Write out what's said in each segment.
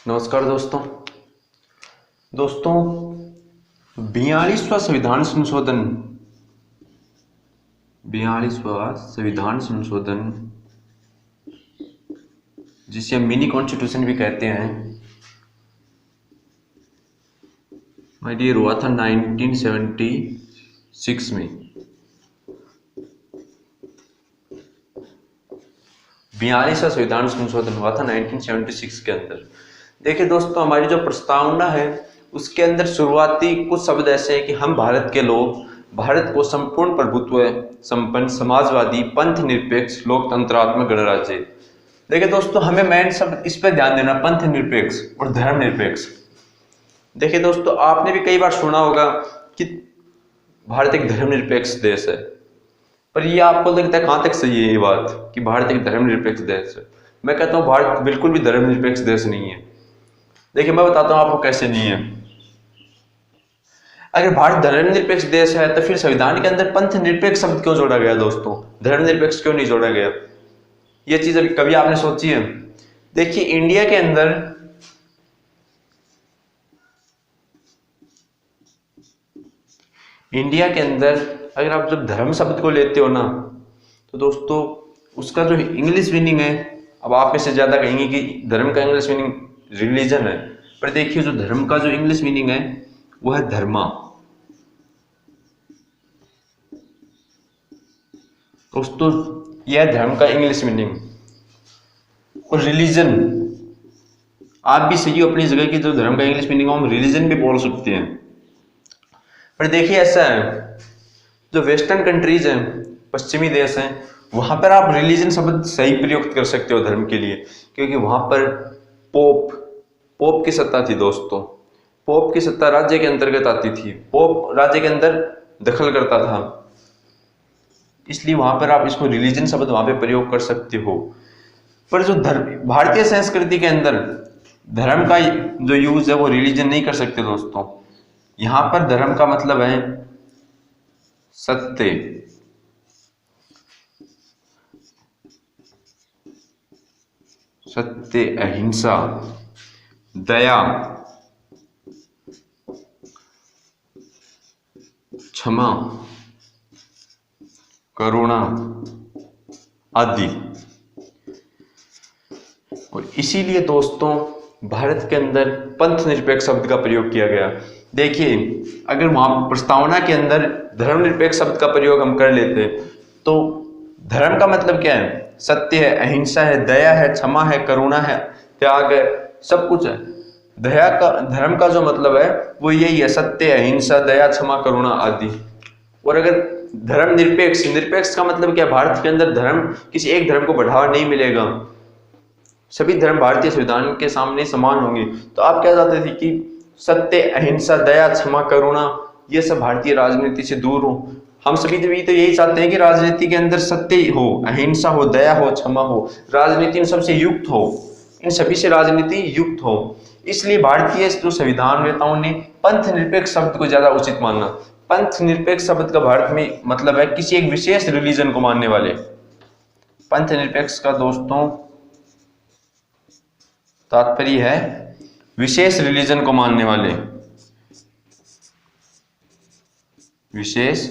नमस्कार दोस्तों। 42वां संविधान संशोधन जिसे हम मिनी कॉन्स्टिट्यूशन भी कहते हैं, माय डियर, हुआ था 1976 में। 42वां संविधान संशोधन हुआ था 1976 के अंदर। देखिए दोस्तों, हमारी जो प्रस्तावना है उसके अंदर शुरुआती कुछ शब्द ऐसे हैं कि हम भारत के लोग भारत को संपूर्ण प्रभुत्व संपन्न समाजवादी पंथ निरपेक्ष लोकतंत्रात्मक गणराज्य। देखिए दोस्तों, हमें मेन शब्द इस पर ध्यान देना, पंथ निरपेक्ष और धर्म निरपेक्ष। देखिए दोस्तों, आपने भी कई बार सुना होगा कि भारत एक धर्मनिरपेक्ष देश है, पर ये आपको लगता है कहां तक सही है ये बात कि भारत एक धर्मनिरपेक्ष देश है? मैं कहता हूं भारत बिल्कुल भी धर्मनिरपेक्ष देश नहीं है। देखिए मैं बताता हूं आपको कैसे नहीं है। अगर भारत धर्मनिरपेक्ष देश है तो फिर संविधान के अंदर पंथ निरपेक्ष शब्द क्यों जोड़ा गया दोस्तों? धर्मनिरपेक्ष क्यों नहीं जोड़ा गया? ये चीज कभी आपने सोची है? देखिए इंडिया के अंदर अगर आप जब धर्म शब्द को लेते हो ना, तो दोस्तों उसका जो इंग्लिश मीनिंग है, अब आप में से ज्यादा कहेंगे कि धर्म का इंग्लिश मीनिंग रिलीजन है, पर देखिए जो धर्म का जो इंग्लिश मीनिंग है वो है धर्मा। दोस्तों यह धर्म का इंग्लिश मीनिंग। और रिलीजन, आप भी सही हो अपनी जगह की, जो धर्म का इंग्लिश मीनिंग हम रिलीजन भी बोल सकते हैं। पर देखिए ऐसा है, जो वेस्टर्न कंट्रीज हैं, पश्चिमी देश हैं, वहां पर आप रिलीजन शब्द सही प्रयुक्त कर सकते हो धर्म के लिए, क्योंकि वहां पर पोप की सत्ता थी दोस्तों। पोप की सत्ता राज्य के अंतर्गत आती थी, पोप राज्य के अंदर दखल करता था, इसलिए वहां पर आप इसको रिलीजन शब्द वहां पे प्रयोग कर सकते हो। पर जो धर्म भारतीय संस्कृति के अंदर धर्म का जो यूज है वो रिलीजन नहीं कर सकते दोस्तों। यहां पर धर्म का मतलब है सत्य, अहिंसा, दया, क्षमा, करुणा आदि। और इसीलिए दोस्तों भारत के अंदर पंथ निरपेक्ष शब्द का प्रयोग किया गया। देखिए अगर वहां प्रस्तावना के अंदर धर्मनिरपेक्ष शब्द का प्रयोग हम कर लेते तो धर्म का मतलब क्या है? सत्य है, अहिंसा है, दया है, क्षमा है, करुणा है, त्याग है, सब कुछ है। धर्म का जो मतलब है वो यही है, सत्य, अहिंसा, दया, क्षमा, करुणा आदि। और अगर धर्म निरपेक्ष का मतलब क्या? भारत के अंदर धर्म, किसी एक धर्म को बढ़ावा नहीं मिलेगा, सभी धर्म भारतीय संविधान के सामने समान होंगे। तो आप क्या चाहते थे कि सत्य, अहिंसा, दया, क्षमा, करुणा ये सब भारतीय राजनीति से दूर हो। हम सभी तो यही चाहते हैं कि राजनीति के अंदर सत्य हो, अहिंसा हो, दया हो, क्षमा हो, राजनीति इन सबसे युक्त हो, इन सभी से राजनीति युक्त हो। इसलिए भारतीय जो संविधानवेताओं ने पंथ निरपेक्ष शब्द को ज्यादा उचित माना। पंथ निरपेक्ष शब्द का भारत में मतलब है किसी एक विशेष रिलीजन को मानने वाले। पंथ निरपेक्ष का दोस्तों तात्पर्य है विशेष रिलीजन को मानने वाले, विशेष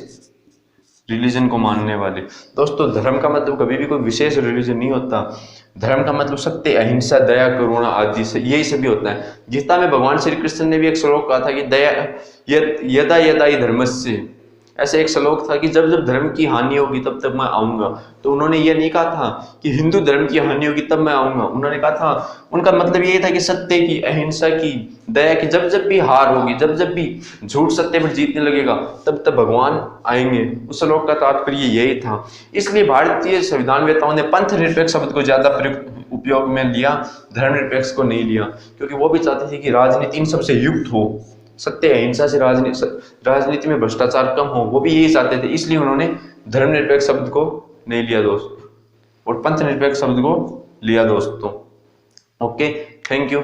रिलीजन को मानने वाले। दोस्तों धर्म का मतलब कभी भी कोई विशेष रिलीजन नहीं होता। धर्म का मतलब सत्य, अहिंसा, दया, करुणा आदि से यही सभी होता है। गीता में भगवान श्री कृष्ण ने भी एक श्लोक कहा था कि दया यदा यदा ही धर्मस्य, ऐसे एक श्लोक था कि जब जब धर्म की हानि होगी तब तब मैं आऊंगा। तो उन्होंने ये नहीं कहा था कि हिंदू धर्म की हानि होगी तब मैं आऊंगा, उन्होंने कहा था, उनका मतलब ये था कि सत्य की, अहिंसा की, दया की जब जब भी हार होगी, जब जब भी झूठ सत्य पर जीतने लगेगा तब तब भगवान आएंगे। उस श्लोक का तात्पर्य यही था। इसलिए भारतीय संविधानवेताओं ने पंथ निरपेक्ष शब्द को ज्यादा उपयोग में लिया, धर्मनिरपेक्ष को नहीं लिया, क्योंकि वो भी चाहते थे कि राजनीति इन सबसे युक्त हो, सत्य अहिंसा से राजनीति में भ्रष्टाचार कम हो, वो भी यही चाहते थे। इसलिए उन्होंने धर्मनिरपेक्ष शब्द को नहीं लिया दोस्तों और पंथ निरपेक्ष शब्द को लिया दोस्तों। Okay, thank you.